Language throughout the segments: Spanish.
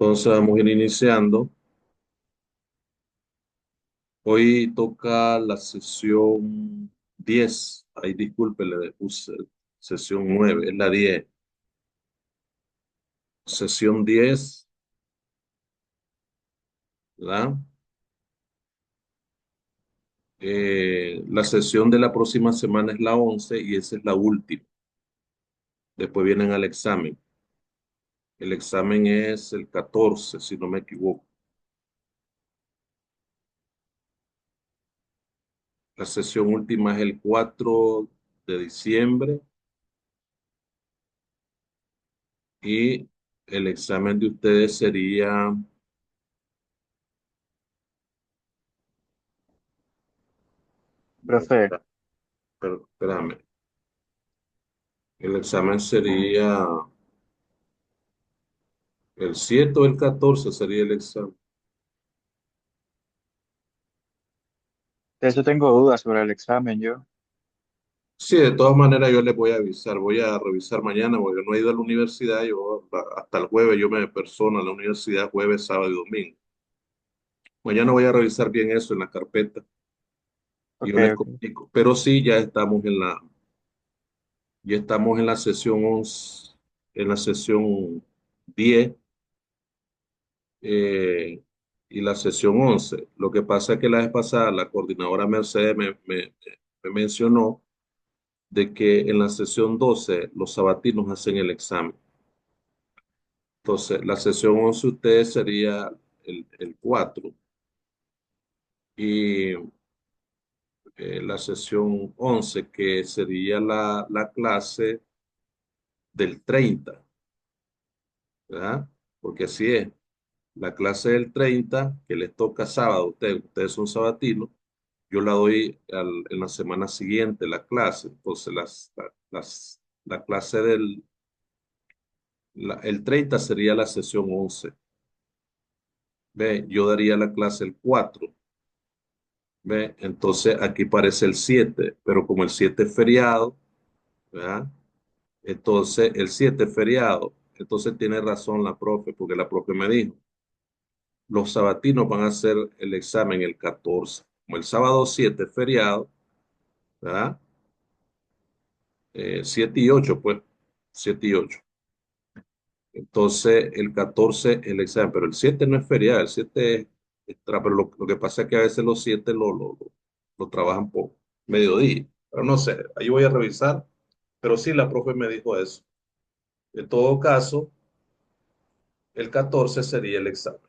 Entonces vamos a ir iniciando. Hoy toca la sesión 10. Ay, disculpe, le puse sesión 9, es la 10. Sesión 10, ¿verdad? La sesión de la próxima semana es la 11 y esa es la última. Después vienen al examen. El examen es el 14, si no me equivoco. La sesión última es el 4 de diciembre y el examen de ustedes sería, Profe, espérame, el examen sería el 7 o el 14 sería el examen. de eso tengo dudas sobre el examen yo. Sí, de todas maneras yo les voy a avisar, voy a revisar mañana porque no he ido a la universidad, hasta el jueves yo me persono a la universidad jueves, sábado y domingo. Mañana voy a revisar bien eso en la carpeta y Ok, yo les ok. comunico. Pero sí, ya estamos en la sesión 11, en la sesión 10 eh, y la sesión 11. Lo que pasa es que la vez pasada la coordinadora Mercedes me mencionó de que en la sesión 12 los sabatinos hacen el examen. Entonces, la sesión 11 ustedes sería el 4 y la sesión 11 que sería la clase del 30, ¿verdad? Porque así es. La clase del 30 que les toca sábado, ustedes son sabatinos, yo la doy en la semana siguiente, la clase. Entonces, la clase el 30 sería la sesión 11. Ve, yo daría la clase el 4. Ve, entonces aquí parece el 7, pero como el 7 es feriado, ¿verdad? Entonces el 7 es feriado. Entonces tiene razón la profe, porque la profe me dijo, los sabatinos van a hacer el examen el 14. Como el sábado 7 es feriado, ¿verdad? 7 y 8, pues, 7 y 8. Entonces, el 14 el examen, pero el 7 no es feriado, el 7 es extra, pero lo que pasa es que a veces los 7 lo trabajan por mediodía, pero no sé, ahí voy a revisar, pero sí, la profe me dijo eso. En todo caso, el 14 sería el examen.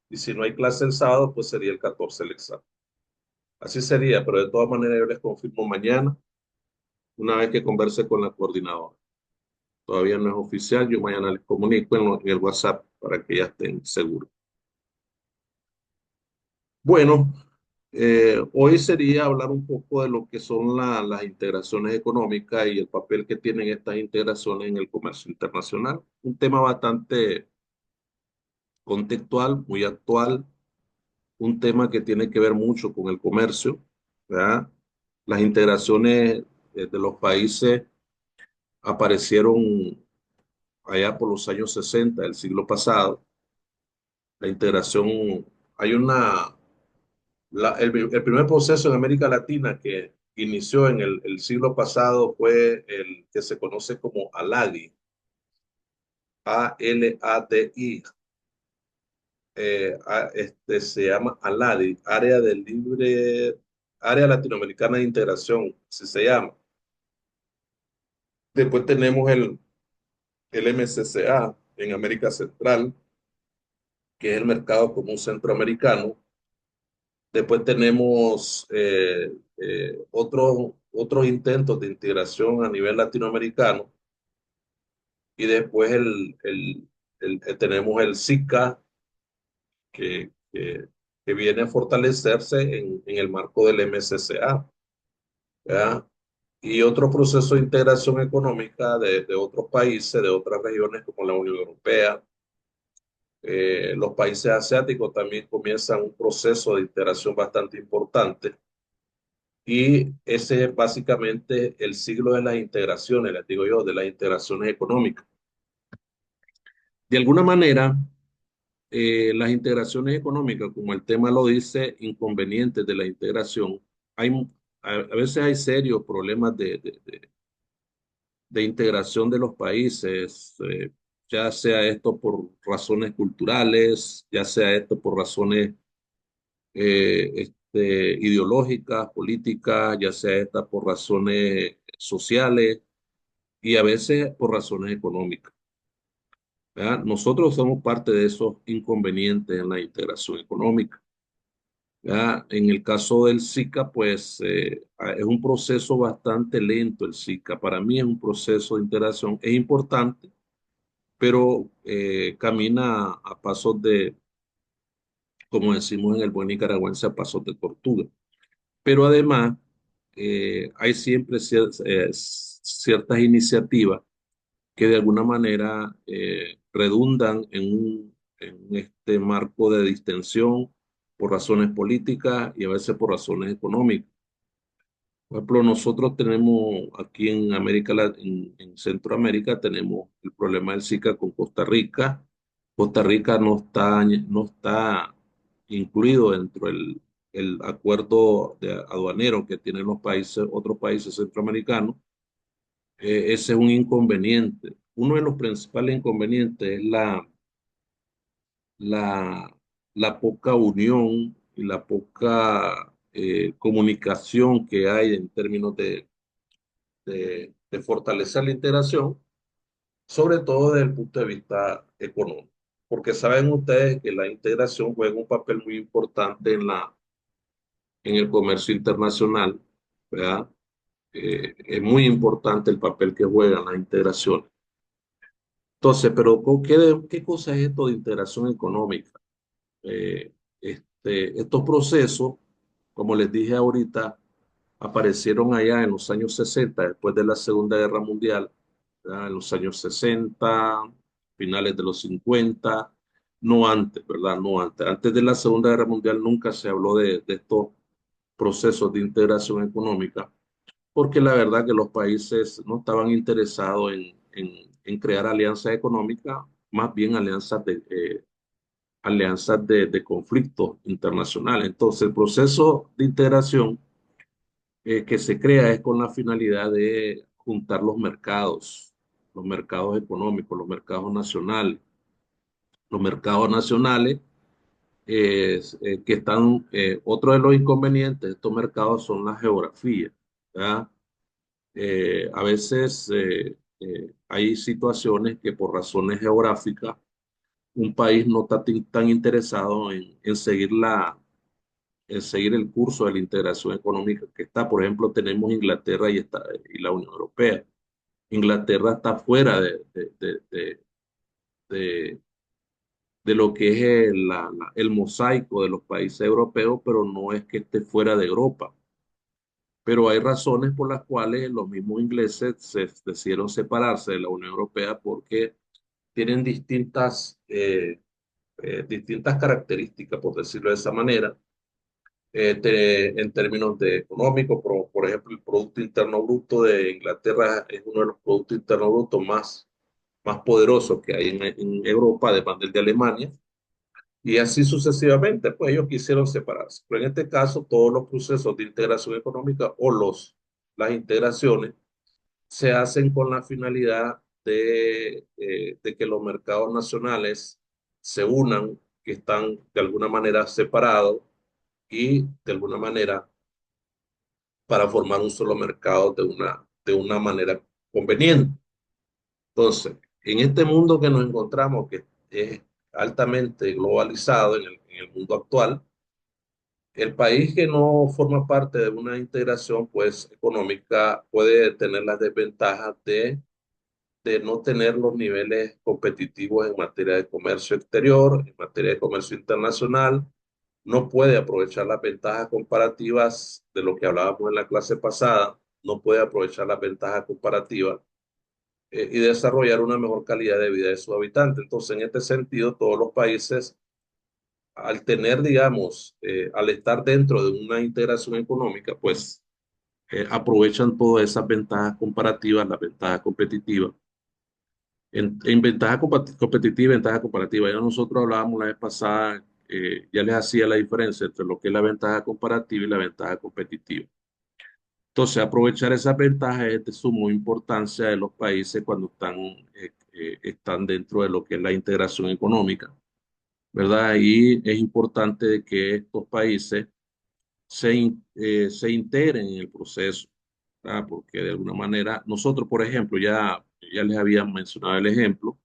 Y si no hay clase el sábado, pues sería el 14 el examen. Así sería, pero de todas maneras yo les confirmo mañana, una vez que converse con la coordinadora. Todavía no es oficial, yo mañana les comunico en el WhatsApp para que ya estén seguros. Bueno, hoy sería hablar un poco de lo que son las integraciones económicas y el papel que tienen estas integraciones en el comercio internacional. Un tema bastante contextual, muy actual, un tema que tiene que ver mucho con el comercio, ¿verdad? Las integraciones de los países aparecieron allá por los años 60 del siglo pasado. La integración, hay el primer proceso en América Latina que inició en el siglo pasado fue el que se conoce como ALADI, ALADI. Se llama ALADI, Área Latinoamericana de Integración, así se llama. Después tenemos el MCCA en América Central, que es el Mercado Común Centroamericano. Después tenemos otros intentos de integración a nivel latinoamericano y después tenemos el SICA que viene a fortalecerse en el marco del MCCA, ¿verdad? Y otro proceso de integración económica de otros países, de otras regiones como la Unión Europea. Los países asiáticos también comienzan un proceso de integración bastante importante. Y ese es básicamente el siglo de las integraciones, les digo yo, de las integraciones económicas. De alguna manera, las integraciones económicas, como el tema lo dice, inconvenientes de la integración, hay, a veces hay serios problemas de integración de los países, ya sea esto por razones culturales, ya sea esto por razones ideológicas, políticas, ya sea esta por razones sociales y a veces por razones económicas. ¿Verdad? Nosotros somos parte de esos inconvenientes en la integración económica. ¿Verdad? En el caso del SICA, pues es un proceso bastante lento el SICA. Para mí es un proceso de integración, es importante, pero camina a pasos de, como decimos en el buen nicaragüense, a pasos de tortuga. Pero además, hay siempre ciertas iniciativas que de alguna manera redundan en este marco de distensión por razones políticas y a veces por razones económicas. Por ejemplo, nosotros tenemos aquí en en Centroamérica, tenemos el problema del SICA con Costa Rica. Costa Rica no está incluido dentro el acuerdo aduanero que tienen los países, otros países centroamericanos. Ese es un inconveniente. Uno de los principales inconvenientes es la, la poca unión y la poca comunicación que hay en términos de fortalecer la integración, sobre todo desde el punto de vista económico. Porque saben ustedes que la integración juega un papel muy importante en el comercio internacional, ¿verdad? Es muy importante el papel que juegan las integraciones. Entonces, pero ¿qué cosa es esto de integración económica? Eh, estos procesos, como les dije ahorita, aparecieron allá en los años 60, después de la Segunda Guerra Mundial, ¿verdad? En los años 60, finales de los 50, no antes, ¿verdad? No antes. Antes de la Segunda Guerra Mundial nunca se habló de estos procesos de integración económica, porque la verdad que los países no estaban interesados en crear alianzas económicas, más bien alianzas de conflictos internacionales. Entonces, el proceso de integración que se crea es con la finalidad de juntar los mercados económicos, los mercados nacionales. Los mercados nacionales que están, otro de los inconvenientes de estos mercados son las geografías, ¿verdad? A veces hay situaciones que por razones geográficas un país no está tan interesado en seguir el curso de la integración económica que está. Por ejemplo, tenemos Inglaterra y la Unión Europea. Inglaterra está fuera de- de lo que es el mosaico de los países europeos, pero no es que esté fuera de Europa. Pero hay razones por las cuales los mismos ingleses se decidieron separarse de la Unión Europea porque tienen distintas características, por decirlo de esa manera, en términos de económicos. Por ejemplo, el Producto Interno Bruto de Inglaterra es uno de los Productos Internos Brutos más poderosos que hay en Europa, además del de Alemania, y así sucesivamente, pues ellos quisieron separarse. Pero en este caso, todos los procesos de integración económica o las integraciones se hacen con la finalidad de que los mercados nacionales se unan, que están de alguna manera separados y de alguna manera para formar un solo mercado de una manera conveniente. Entonces, en este mundo que nos encontramos, que es altamente globalizado en el mundo actual, el país que no forma parte de una integración pues, económica puede tener las desventajas de no tener los niveles competitivos en materia de comercio exterior, en materia de comercio internacional, no puede aprovechar las ventajas comparativas de lo que hablábamos en la clase pasada, no puede aprovechar las ventajas comparativas y desarrollar una mejor calidad de vida de sus habitantes. Entonces, en este sentido, todos los países, al tener, digamos, al estar dentro de una integración económica, pues aprovechan todas esas ventajas comparativas, las ventajas competitivas En ventaja competitiva y ventaja comparativa. Ya nosotros hablábamos la vez pasada, ya les hacía la diferencia entre lo que es la ventaja comparativa y la ventaja competitiva. Entonces, aprovechar esas ventajas es de suma importancia de los países cuando están dentro de lo que es la integración económica, ¿verdad? Y es importante de que estos países se integren en el proceso, ¿verdad? Porque de alguna manera, nosotros, por ejemplo, ya les había mencionado el ejemplo,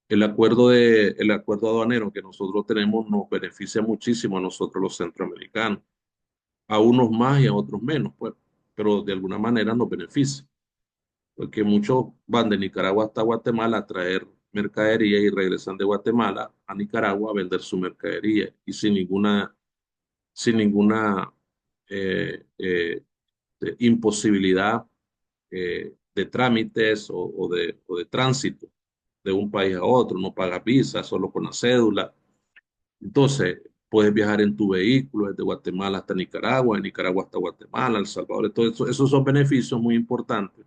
el acuerdo aduanero que nosotros tenemos nos beneficia muchísimo a nosotros los centroamericanos, a unos más y a otros menos, pues, pero de alguna manera nos beneficia, porque muchos van de Nicaragua hasta Guatemala a traer mercadería y regresan de Guatemala a Nicaragua a vender su mercadería y sin ninguna eh, imposibilidad de trámites o de tránsito de un país a otro, no pagas visa, solo con la cédula. Entonces, puedes viajar en tu vehículo desde Guatemala hasta Nicaragua, de Nicaragua hasta Guatemala, El Salvador. Todo eso, esos son beneficios muy importantes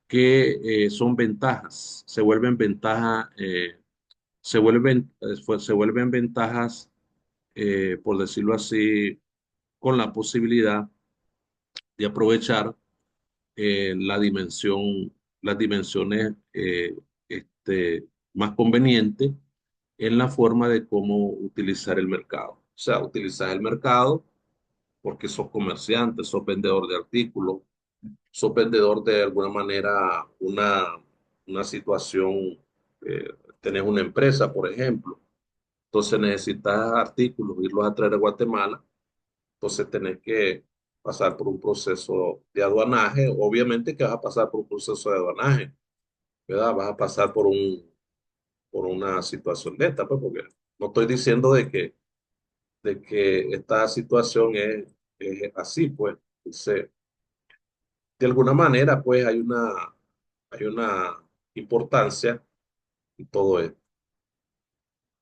que son ventajas, se vuelven ventajas, por decirlo así, con la posibilidad de aprovechar las dimensiones más convenientes en la forma de cómo utilizar el mercado. O sea, utilizar el mercado porque sos comerciante, sos vendedor de artículos, sos vendedor de alguna manera una situación, tenés una empresa, por ejemplo, entonces necesitas artículos, irlos a traer a Guatemala, entonces tenés que pasar por un proceso de aduanaje, obviamente que vas a pasar por un proceso de aduanaje, ¿verdad? Vas a pasar por una situación de esta, pues, porque no estoy diciendo de que esta situación es así, pues. Entonces, de alguna manera, pues, hay una importancia en todo esto.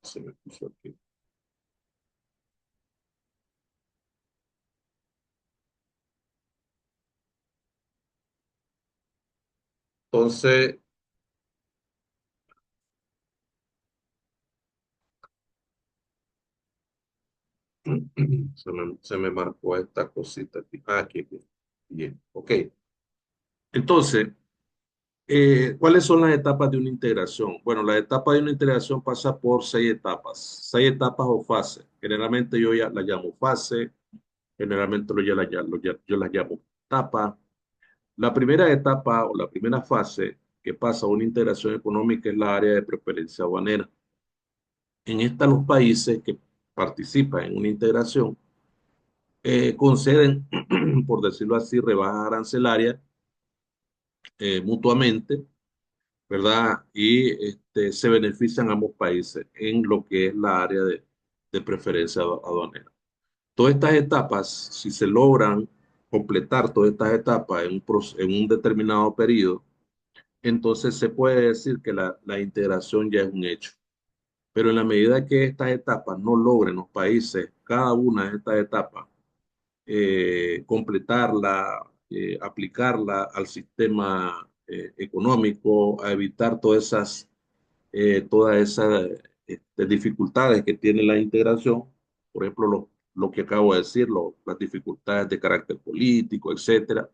Se me puso aquí. Entonces, se me marcó esta cosita aquí. Ah, aquí. Bien, ok. Entonces, ¿cuáles son las etapas de una integración? Bueno, la etapa de una integración pasa por seis etapas o fases. Generalmente yo ya las llamo fase, generalmente yo las llamo etapa. La primera etapa o la primera fase que pasa a una integración económica es la área de preferencia aduanera. En esta, los países que participan en una integración conceden, por decirlo así, rebajas arancelarias mutuamente, ¿verdad? Y se benefician ambos países en lo que es la área de preferencia aduanera. Todas estas etapas, si se logran completar todas estas etapas en un determinado periodo, entonces se puede decir que la integración ya es un hecho. Pero en la medida que estas etapas no logren los países, cada una de estas etapas, completarla, aplicarla al sistema económico, a evitar todas esas dificultades que tiene la integración, por ejemplo, lo que acabo de decir, las dificultades de carácter político, etcétera,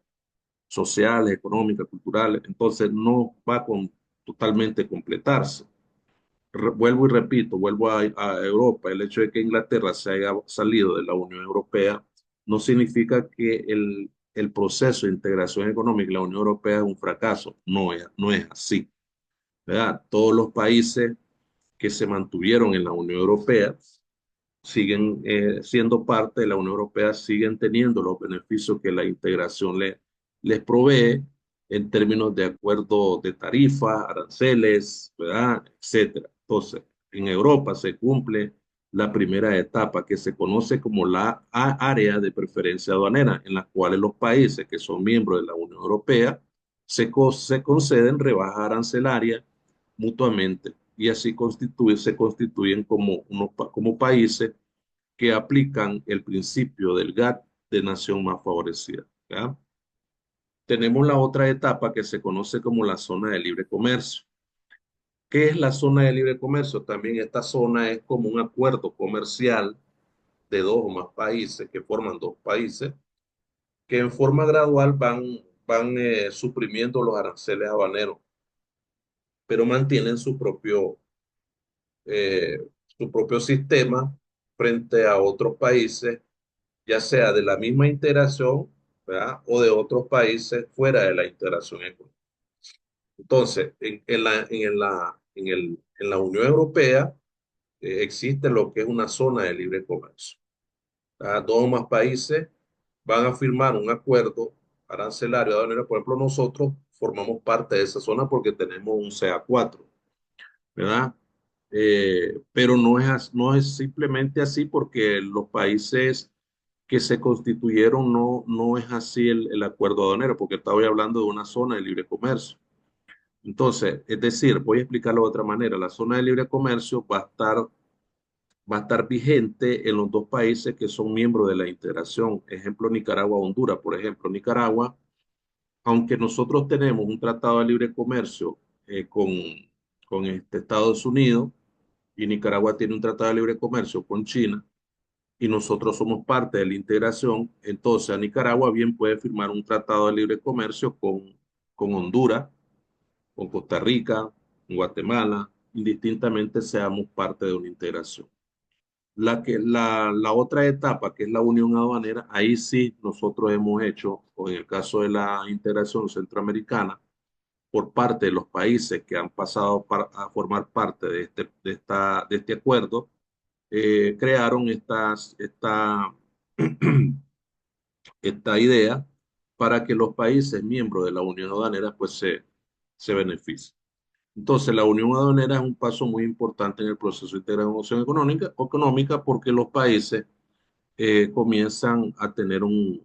sociales, económicas, culturales, entonces no va con totalmente completarse. Vuelvo y repito, vuelvo a Europa. El hecho de que Inglaterra se haya salido de la Unión Europea no significa que el proceso de integración económica de la Unión Europea es un fracaso. No es así, ¿verdad? Todos los países que se mantuvieron en la Unión Europea siguen siendo parte de la Unión Europea, siguen teniendo los beneficios que la integración les provee en términos de acuerdos de tarifas, aranceles, ¿verdad? Etcétera. Entonces, en Europa se cumple la primera etapa que se conoce como la área de preferencia aduanera, en la cual los países que son miembros de la Unión Europea se conceden rebajas arancelarias mutuamente y así se constituyen como países que aplican el principio del GATT de nación más favorecida. ¿Ya? Tenemos la otra etapa que se conoce como la zona de libre comercio. ¿Qué es la zona de libre comercio? También esta zona es como un acuerdo comercial de dos o más países que forman dos países que en forma gradual van suprimiendo los aranceles aduaneros, pero mantienen eh, su propio sistema frente a otros países, ya sea de la misma integración, ¿verdad? O de otros países fuera de la integración económica. Entonces, en la Unión Europea existe lo que es una zona de libre comercio. Dos o más países van a firmar un acuerdo arancelario aduanero. Por ejemplo, nosotros formamos parte de esa zona porque tenemos un CA4, ¿verdad? Pero no es simplemente así porque los países que se constituyeron no es así el acuerdo aduanero, porque estaba hablando de una zona de libre comercio. Entonces, es decir, voy a explicarlo de otra manera. La zona de libre comercio va a estar vigente en los dos países que son miembros de la integración. Ejemplo, Nicaragua, Honduras. Por ejemplo, Nicaragua, aunque nosotros tenemos un tratado de libre comercio con Estados Unidos y Nicaragua tiene un tratado de libre comercio con China y nosotros somos parte de la integración, entonces a Nicaragua bien puede firmar un tratado de libre comercio con Honduras, con Costa Rica, con Guatemala, indistintamente seamos parte de una integración. La otra etapa, que es la unión aduanera, ahí sí nosotros hemos hecho, o en el caso de la integración centroamericana, por parte de los países que han pasado a formar parte de este acuerdo, crearon esta idea para que los países miembros de la unión aduanera pues se beneficien. Entonces, la unión aduanera es un paso muy importante en el proceso de integración económica porque los países comienzan a tener un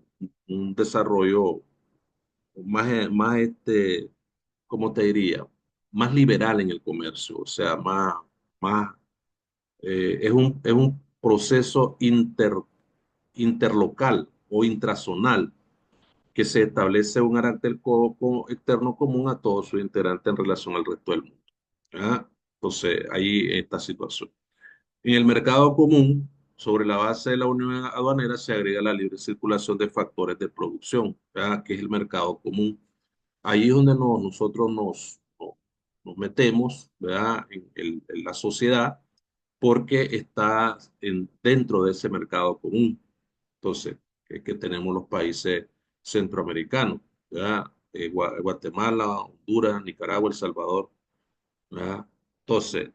desarrollo más, ¿cómo te diría? Más liberal en el comercio, o sea, es un proceso interlocal o intrazonal que se establece un carácter externo común a todos sus integrantes en relación al resto del mundo. ¿Ah? Entonces, ahí esta situación. En el mercado común, sobre la base de la unión aduanera, se agrega la libre circulación de factores de producción, ¿verdad? Que es el mercado común. Ahí es donde nosotros nos metemos, ¿verdad? En la sociedad, porque está dentro de ese mercado común. Entonces, que tenemos los países centroamericanos, ¿verdad? Guatemala, Honduras, Nicaragua, El Salvador, ¿verdad? Entonces,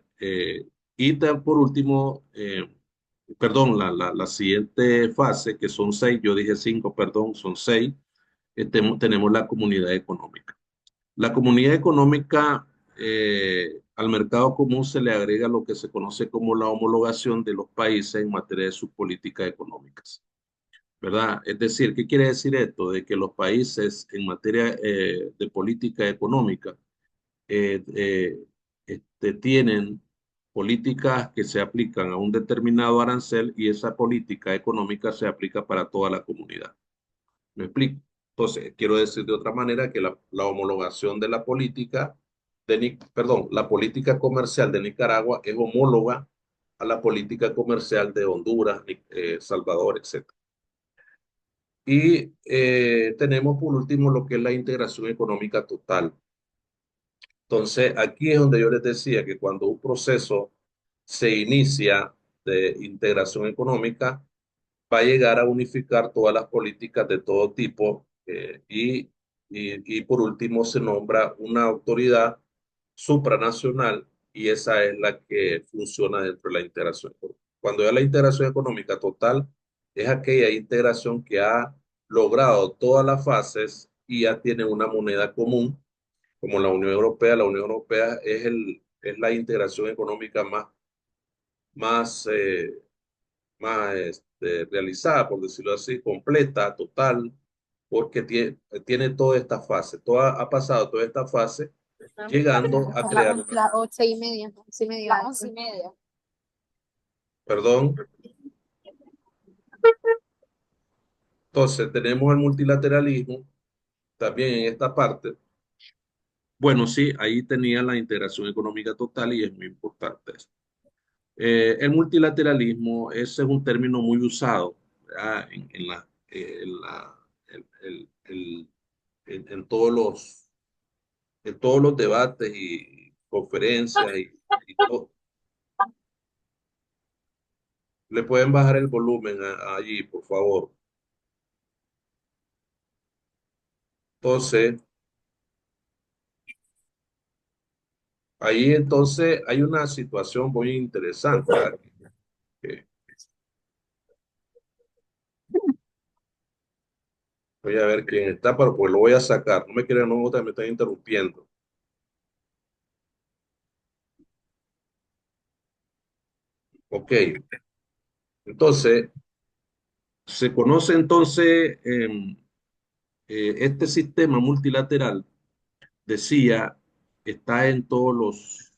por último, perdón, la siguiente fase, que son seis, yo dije cinco, perdón, son seis, tenemos la comunidad económica. La comunidad económica, al mercado común se le agrega lo que se conoce como la homologación de los países en materia de sus políticas económicas, ¿verdad? Es decir, ¿qué quiere decir esto? De que los países en materia de política económica tienen políticas que se aplican a un determinado arancel y esa política económica se aplica para toda la comunidad. ¿Me explico? Entonces, quiero decir de otra manera que la homologación de la política perdón, la política comercial de Nicaragua es homóloga a la política comercial de Honduras, Salvador, etc. Y tenemos por último lo que es la integración económica total. Entonces, aquí es donde yo les decía que cuando un proceso se inicia de integración económica, va a llegar a unificar todas las políticas de todo tipo y por último se nombra una autoridad supranacional y esa es la que funciona dentro de la integración económica. Cuando ya la integración económica total es aquella integración que ha logrado todas las fases y ya tiene una moneda común como la Unión Europea es la integración económica más, eh, más realizada, por decirlo así, completa, total, porque tiene toda esta fase, ha pasado toda esta fase, llegando a crear una, Las 8:30, 11:30. Las 11:30. perdón, entonces tenemos el multilateralismo también en esta parte, Bueno, sí, ahí tenía la integración económica total y es muy importante eso. El multilateralismo, ese es un término muy usado, ¿verdad? En todos en todos los debates y conferencias y le pueden bajar el volumen allí, por favor. Entonces, ahí entonces hay una situación muy interesante, ¿verdad? Que voy a ver quién está, pero pues lo voy a sacar. No me quieren, no me gusta que me están interrumpiendo. Ok, entonces, se conoce entonces este sistema multilateral, decía, está en todos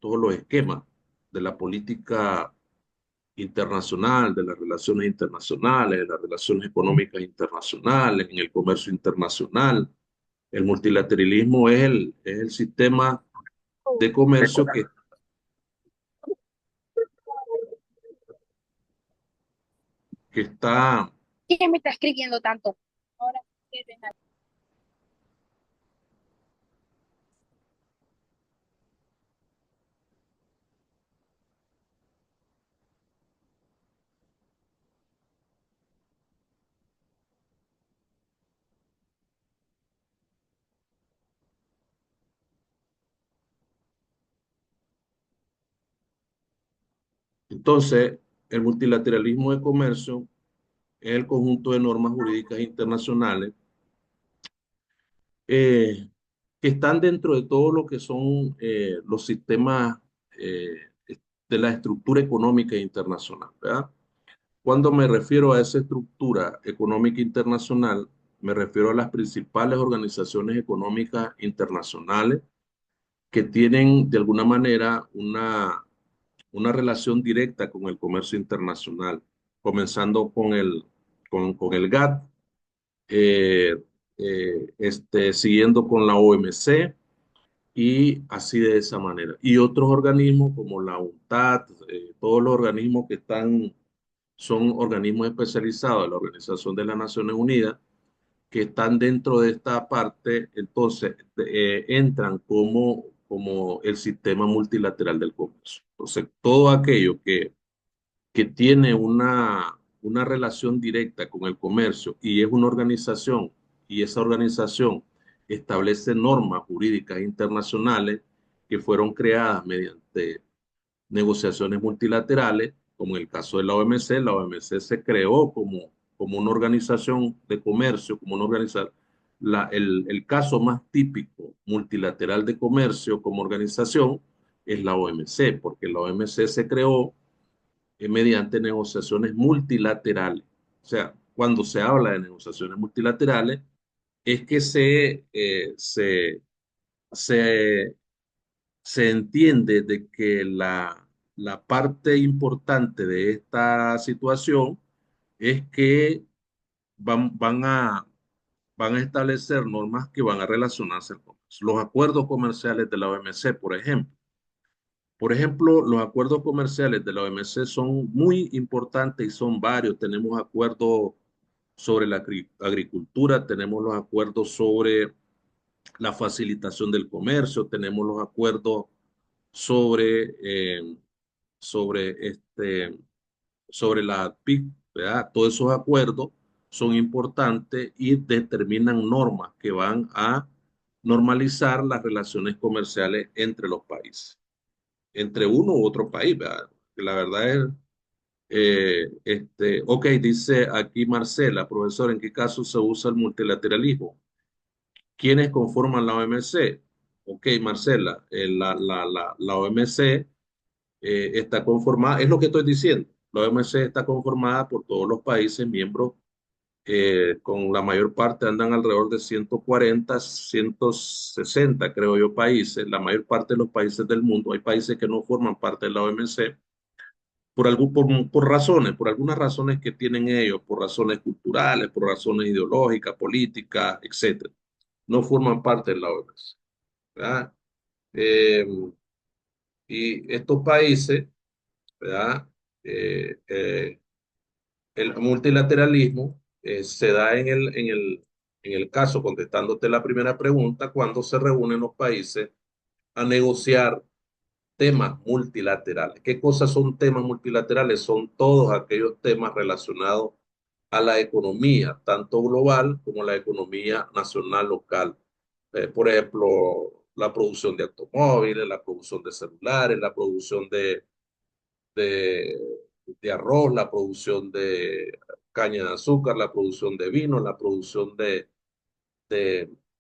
los esquemas de la política internacional, de las relaciones internacionales, de las relaciones económicas internacionales, en el comercio internacional. El multilateralismo es es el sistema de comercio que está. ¿Quién me está escribiendo tanto? Entonces, el multilateralismo de comercio es el conjunto de normas jurídicas internacionales eh, que están dentro de todo lo que son los sistemas eh, de la estructura económica internacional, ¿verdad? Cuando me refiero a esa estructura económica internacional, me refiero a las principales organizaciones económicas internacionales que tienen de alguna manera una relación directa con el comercio internacional, comenzando con el GATT, eh, siguiendo con la OMC y así de esa manera. Y otros organismos como la UNCTAD, todos los organismos que son organismos especializados de la Organización de las Naciones Unidas, que están dentro de esta parte, entonces entran como el sistema multilateral del comercio. Entonces, todo aquello que tiene una relación directa con el comercio y es una organización, y esa organización establece normas jurídicas internacionales que fueron creadas mediante negociaciones multilaterales, como en el caso de la OMC se creó como una organización de comercio, como una organización. El caso más típico multilateral de comercio como organización es la OMC, porque la OMC se creó mediante negociaciones multilaterales. O sea, cuando se habla de negociaciones multilaterales, es que se, se entiende de que la parte importante de esta situación es que van, van a, van a establecer normas que van a relacionarse al comercio. Los acuerdos comerciales de la OMC, por ejemplo. Por ejemplo, los acuerdos comerciales de la OMC son muy importantes y son varios. Tenemos acuerdos sobre la agricultura, tenemos los acuerdos sobre la facilitación del comercio, tenemos los acuerdos sobre, sobre la PIC, ¿verdad? Todos esos acuerdos son importantes y determinan normas que van a normalizar las relaciones comerciales entre los países, entre uno u otro país, ¿verdad? Que la verdad es, ok, dice aquí Marcela, profesor, ¿en qué caso se usa el multilateralismo? ¿Quiénes conforman la OMC? Ok, Marcela, la OMC está conformada, es lo que estoy diciendo, la OMC está conformada por todos los países miembros, con la mayor parte andan alrededor de 140, 160, creo yo, países, la mayor parte de los países del mundo. Hay países que no forman parte de la OMC por razones, por algunas razones que tienen ellos, por razones culturales, por razones ideológicas, políticas, etcétera. No forman parte de la OMC. ¿verdad? Eh, y estos países, ¿verdad? Eh, eh, el multilateralismo se da en el caso, contestándote la primera pregunta, cuando se reúnen los países a negociar temas multilaterales. ¿Qué cosas son temas multilaterales? Son todos aquellos temas relacionados a la economía, tanto global como la economía nacional local. Por ejemplo, la producción de automóviles, la producción de celulares, la producción de, de arroz, la producción de caña de azúcar, la producción de vino, la producción de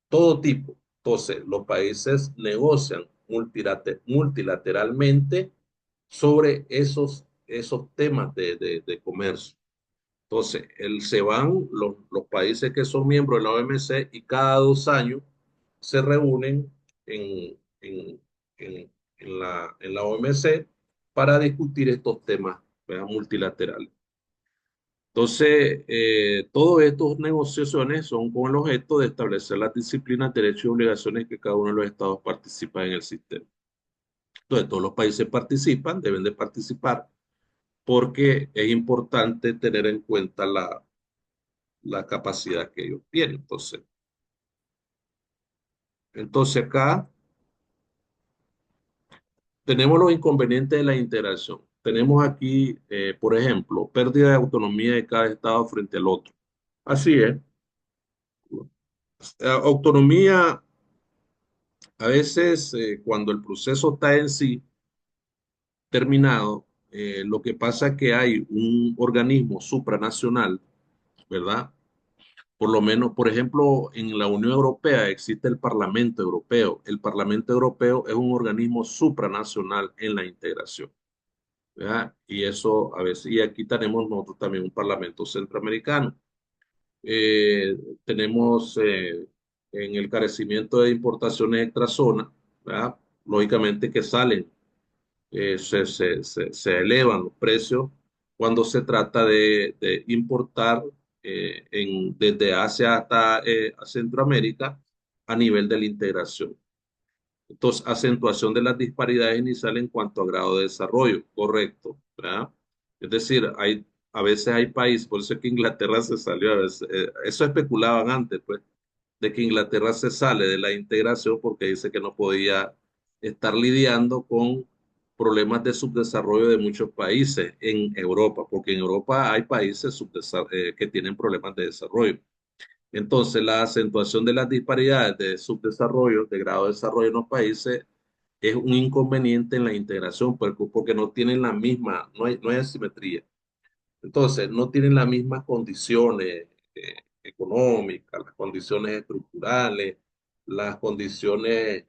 todo tipo. Entonces, los países negocian multilateralmente sobre esos temas de comercio. Entonces, se van los países que son miembros de la OMC y cada 2 años se reúnen en, en, en la OMC para discutir estos temas, ¿verdad? Multilaterales. Entonces, todas estas negociaciones son con el objeto de establecer las disciplinas, derechos y obligaciones que cada uno de los estados participa en el sistema. Entonces, todos los países participan, deben de participar, porque es importante tener en cuenta la capacidad que ellos tienen. Entonces acá tenemos los inconvenientes de la integración. Tenemos aquí, por ejemplo, pérdida de autonomía de cada estado frente al otro. Así es. Autonomía, a veces, cuando el proceso está en sí terminado, lo que pasa es que hay un organismo supranacional, ¿verdad? Por lo menos, por ejemplo, en la Unión Europea existe el Parlamento Europeo. El Parlamento Europeo es un organismo supranacional en la integración, ¿verdad? Y eso a veces, y aquí tenemos nosotros también un Parlamento centroamericano. Eh, tenemos en el carecimiento de importaciones extrazona, ¿verdad? Lógicamente que salen, se elevan los precios cuando se trata de importar desde Asia hasta a Centroamérica a nivel de la integración. Entonces, acentuación de las disparidades iniciales en cuanto a grado de desarrollo, correcto, ¿verdad? Es decir, a veces hay países, por eso es que Inglaterra se salió, a veces, eso especulaban antes, pues, de que Inglaterra se sale de la integración porque dice que no podía estar lidiando con problemas de subdesarrollo de muchos países en Europa, porque en Europa hay países que tienen problemas de desarrollo. Entonces, la acentuación de las disparidades de subdesarrollo, de grado de desarrollo en los países, es un inconveniente en la integración, porque no tienen la misma, no hay asimetría. Entonces, no tienen las mismas condiciones económicas, las condiciones estructurales, las condiciones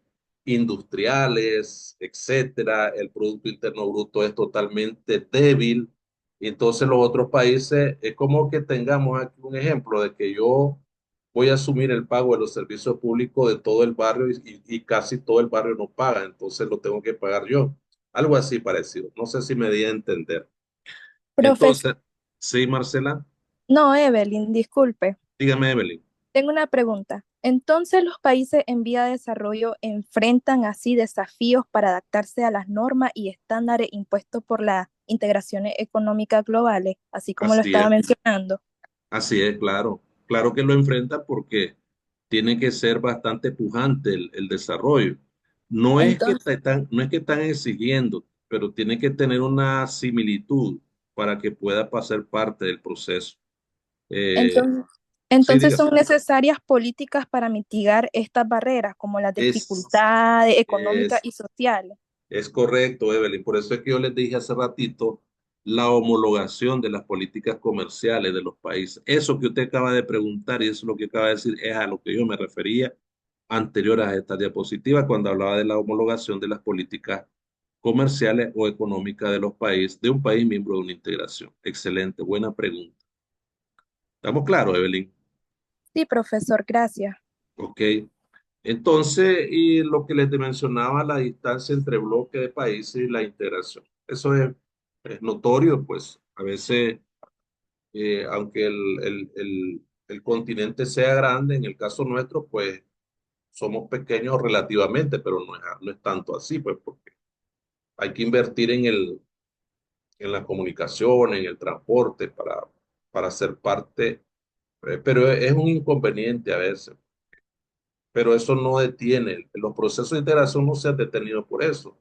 industriales, etcétera. El Producto Interno Bruto es totalmente débil. Y entonces los otros países, es como que tengamos aquí un ejemplo de que yo voy a asumir el pago de los servicios públicos de todo el barrio y casi todo el barrio no paga, entonces lo tengo que pagar yo. Algo así parecido. No sé si me di a entender. Profesor, Entonces, sí, Marcela, no, Evelyn, disculpe. dígame, Evelyn. Tengo una pregunta. Entonces, ¿los países en vía de desarrollo enfrentan así desafíos para adaptarse a las normas y estándares impuestos por las integraciones económicas globales, así como lo Así estaba es, mencionando? así es, claro. Claro que lo enfrenta porque tiene que ser bastante pujante el desarrollo. Entonces, No es que están exigiendo, pero tiene que tener una similitud para que pueda pasar parte del proceso. Eh, entonces, sí, entonces diga. son necesarias políticas para mitigar estas barreras, como las Es, dificultades económicas es y sociales. Es correcto, Evelyn. Por eso es que yo les dije hace ratito la homologación de las políticas comerciales de los países. Eso que usted acaba de preguntar y eso es lo que acaba de decir es a lo que yo me refería anterior a esta diapositiva cuando hablaba de la homologación de las políticas comerciales o económicas de los países, de un país miembro de una integración. Excelente, buena pregunta. ¿Estamos claros, Evelyn? Sí, profesor, gracias. Ok. Entonces, y lo que les mencionaba, la distancia entre bloque de países y la integración. Eso es notorio, pues a veces, aunque el continente sea grande, en el caso nuestro, pues somos pequeños relativamente, pero no es tanto así, pues, porque hay que invertir en la comunicación, en el transporte para ser parte, pero es un inconveniente a veces, pero eso no detiene, los procesos de integración no se han detenido por eso,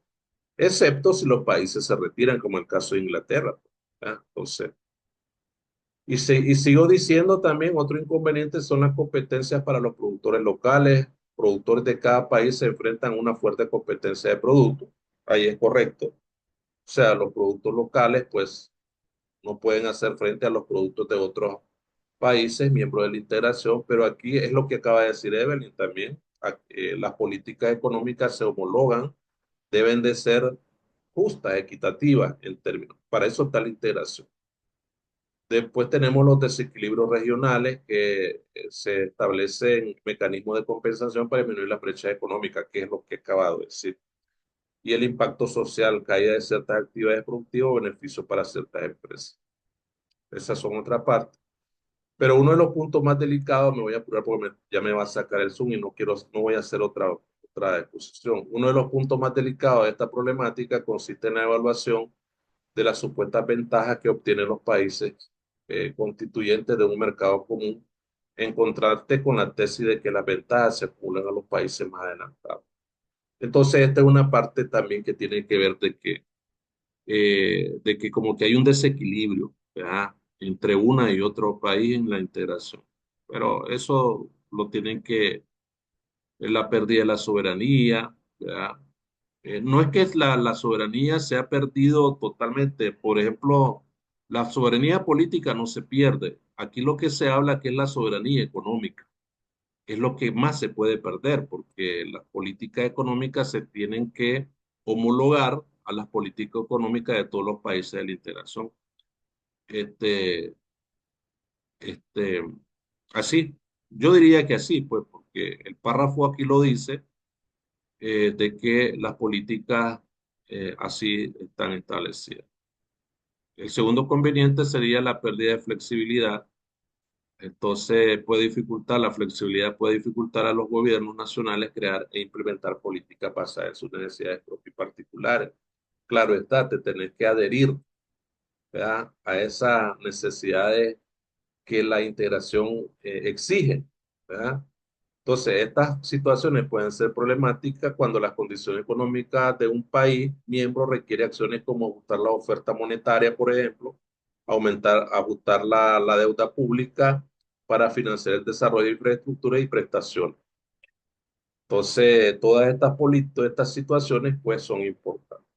excepto si los países se retiran, como el caso de Inglaterra. ¿Ya? Entonces, y sigo diciendo también, otro inconveniente son las competencias para los productores locales. Productores de cada país se enfrentan a una fuerte competencia de productos. Ahí es correcto. O sea, los productos locales, pues, no pueden hacer frente a los productos de otros países miembros de la integración, pero aquí es lo que acaba de decir Evelyn también. Las políticas económicas se homologan, deben de ser justas, equitativas en términos. Para eso está la integración. Después tenemos los desequilibrios regionales que se establecen mecanismos de compensación para disminuir la brecha económica, que es lo que he acabado de decir. Y el impacto social, caída de ciertas actividades productivas, beneficios para ciertas empresas. Esas son otra parte. Pero uno de los puntos más delicados, me voy a apurar porque ya me va a sacar el Zoom y no voy a hacer otra exposición. Uno de los puntos más delicados de esta problemática consiste en la evaluación de las supuestas ventajas que obtienen los países constituyentes de un mercado común, en contraste con la tesis de que las ventajas se acumulan a los países más adelantados. Entonces, esta es una parte también que tiene que ver de que como que hay un desequilibrio, ¿verdad? Entre una y otro país en la integración. Pero eso lo tienen que, es la pérdida de la soberanía, ¿verdad? No es que la soberanía se ha perdido totalmente. Por ejemplo, la soberanía política no se pierde. Aquí lo que se habla que es la soberanía económica. Es lo que más se puede perder porque las políticas económicas se tienen que homologar a las políticas económicas de todos los países de la integración. Este, este, así, yo diría que así, pues, porque el párrafo aquí lo dice de que las políticas así están establecidas. El segundo conveniente sería la pérdida de flexibilidad. Entonces la flexibilidad puede dificultar a los gobiernos nacionales crear e implementar políticas basadas en sus necesidades propias y particulares. Claro está, te tenés que adherir, ¿verdad?, a esas necesidades que la integración exige, ¿verdad? Entonces, estas situaciones pueden ser problemáticas cuando las condiciones económicas de un país miembro requiere acciones como ajustar la oferta monetaria, por ejemplo, ajustar la deuda pública para financiar el desarrollo de infraestructura y prestaciones. Entonces, todas estas situaciones pues son importantes.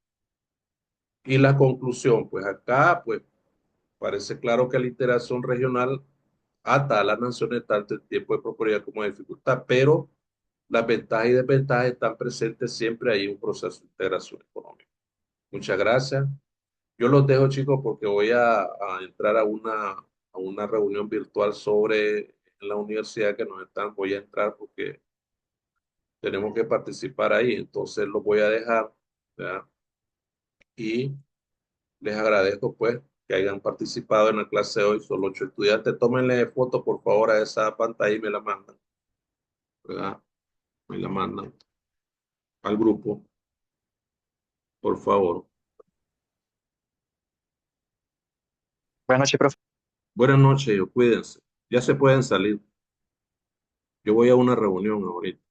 Y la conclusión, pues acá pues parece claro que la integración regional ata a las naciones tanto en tiempo de prosperidad como de dificultad, pero las ventajas y desventajas están presentes siempre ahí en un proceso de integración económica. Muchas gracias. Yo los dejo, chicos, porque voy a entrar a una reunión virtual sobre la universidad que nos están. Voy a entrar porque tenemos que participar ahí, entonces los voy a dejar, ¿verdad? Y les agradezco, pues, que hayan participado en la clase de hoy. Son 8 estudiantes. Tómenle foto, por favor, a esa pantalla y me la mandan, ¿verdad? Me la mandan al grupo, por favor. Buenas noches, profe. Buenas noches, cuídense. Ya se pueden salir. Yo voy a una reunión ahorita.